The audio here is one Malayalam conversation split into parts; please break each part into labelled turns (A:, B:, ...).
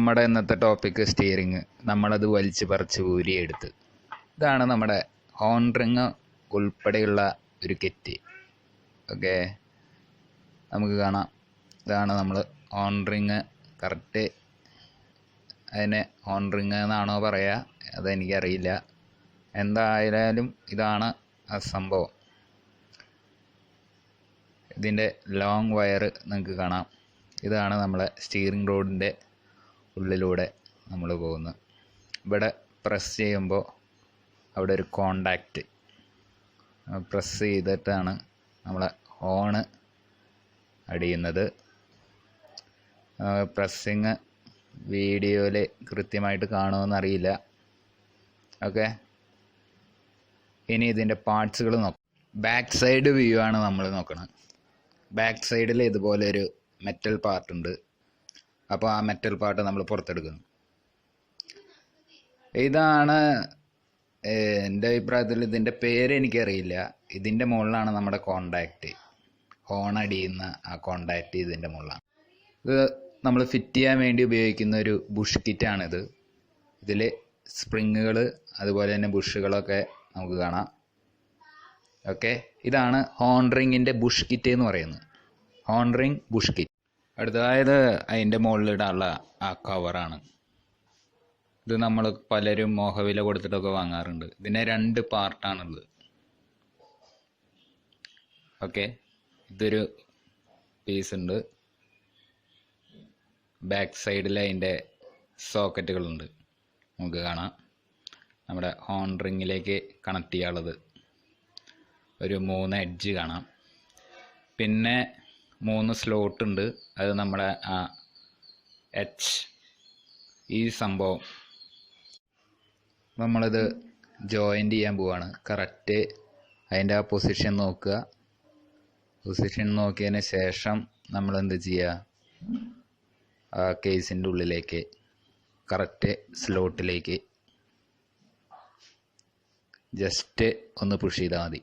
A: നമ്മുടെ ഇന്നത്തെ ടോപ്പിക്ക് സ്റ്റിയറിങ്. നമ്മളത് വലിച്ചു പറിച്ച് ഊരിയെടുത്ത്. ഇതാണ് നമ്മുടെ ഹോൺ റിങ് ഉൾപ്പെടെയുള്ള ഒരു കിറ്റ്. ഓക്കെ, നമുക്ക് കാണാം. ഇതാണ് നമ്മൾ ഹോൺ റിങ്. കറക്റ്റ് അതിനെ ഹോൺ റിങ് എന്നാണോ പറയുക അതെനിക്കറിയില്ല. എന്തായാലും ഇതാണ് ആ സംഭവം. ഇതിൻ്റെ ലോങ് വയർ നിങ്ങൾക്ക് കാണാം. ഇതാണ് നമ്മളെ സ്റ്റിയറിംഗ് റോഡിൻ്റെ ഉള്ളിലൂടെ നമ്മൾ പോകുന്നത്. ഇവിടെ പ്രസ് ചെയ്യുമ്പോൾ അവിടെ ഒരു കോണ്ടാക്റ്റ് പ്രസ് ചെയ്തിട്ടാണ് നമ്മളെ ഹോണ് അടിയുന്നത്. പ്രസ്സിങ് വീഡിയോയിൽ കൃത്യമായിട്ട് കാണുമെന്നറിയില്ല. ഓക്കെ, ഇനി ഇതിൻ്റെ പാർട്സുകൾ നോക്കാം. ബാക്ക് സൈഡ് വ്യൂ ആണ് നമ്മൾ നോക്കുന്നത്. ബാക്ക് സൈഡിൽ ഇതുപോലെ ഒരു മെറ്റൽ പാർട്ടുണ്ട്. അപ്പോൾ ആ മെറ്റൽ പാർട്ട് നമ്മൾ പുറത്തെടുക്കുന്നു. ഇതാണ് എൻ്റെ അഭിപ്രായത്തിൽ ഇതിൻ്റെ പേര് എനിക്കറിയില്ല. ഇതിൻ്റെ മുകളിലാണ് നമ്മുടെ കോണ്ടാക്റ്റ്, ഹോൺ അടിയുന്ന ആ കോണ്ടാക്റ്റ് ഇതിൻ്റെ മുകളിലാണ്. ഇത് നമ്മൾ ഫിറ്റ് ചെയ്യാൻ വേണ്ടി ഉപയോഗിക്കുന്ന ഒരു ബുഷ് കിറ്റാണിത്. ഇതിൽ സ്പ്രിങ്ങുകൾ അതുപോലെ തന്നെ ബുഷുകളൊക്കെ നമുക്ക് കാണാം. ഓക്കെ, ഇതാണ് ഹോൺ റിങ്ങിൻ്റെ ബുഷ് കിറ്റ് എന്ന് പറയുന്നത്. Horn ring bush kit. അടുത്തതായത് അതിൻ്റെ മുകളിലിടാനുള്ള ആ കവറാണ്. ഇത് നമ്മൾ പലരും മോഹവില കൊടുത്തിട്ടൊക്കെ വാങ്ങാറുണ്ട്. ഇതിന് 2 പാർട്ടാണുള്ളത്. ഓക്കെ, ഇതൊരു പീസ് ഉണ്ട്. ബാക്ക് സൈഡിൽ അതിൻ്റെ സോക്കറ്റുകളുണ്ട്, നമുക്ക് കാണാം. നമ്മുടെ ഹോൺ റിങ്ങിലേക്ക് കണക്ട് ചെയ്യാനുള്ളത് ഒരു 3 എഡ്ജ് കാണാം. പിന്നെ 3 സ്ലോട്ട് ഉണ്ട്. അത് നമ്മുടെ ആ ഈ സംഭവം നമ്മളിത് ജോയിൻ്റ് ചെയ്യാൻ പോവാണ്. കറക്റ്റ് അതിൻ്റെ ആ പൊസിഷൻ നോക്കുക. പൊസിഷൻ നോക്കിയതിന് ശേഷം നമ്മൾ എന്ത് ചെയ്യുക, ആ കേസിൻ്റെ ഉള്ളിലേക്ക് കറക്റ്റ് സ്ലോട്ടിലേക്ക് ജസ്റ്റ് ഒന്ന് പുഷ് ചെയ്താൽ മതി.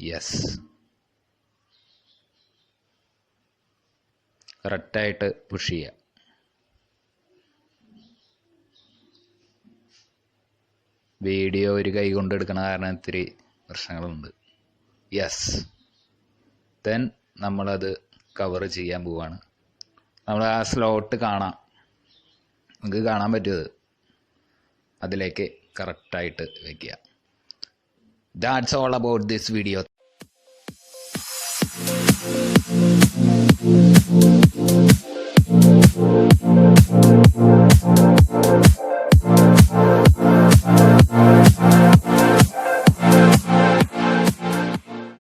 A: യെസ്, കറക്റ്റായിട്ട് പുഷ് ചെയ്യുക. വീഡിയോ ഒരു കൈ കൊണ്ട് എടുക്കണ കാരണം ഇത്തിരി പ്രശ്നങ്ങളുണ്ട്. യെസ്, ദെൻ നമ്മളത് കവർ ചെയ്യാൻ പോവാണ്. നമ്മൾ ആ സ്ലോട്ട് കാണാം, നമുക്ക് കാണാൻ പറ്റുന്നത്. അതിലേക്ക് കറക്റ്റായിട്ട് വയ്ക്കുക. That's all about this video.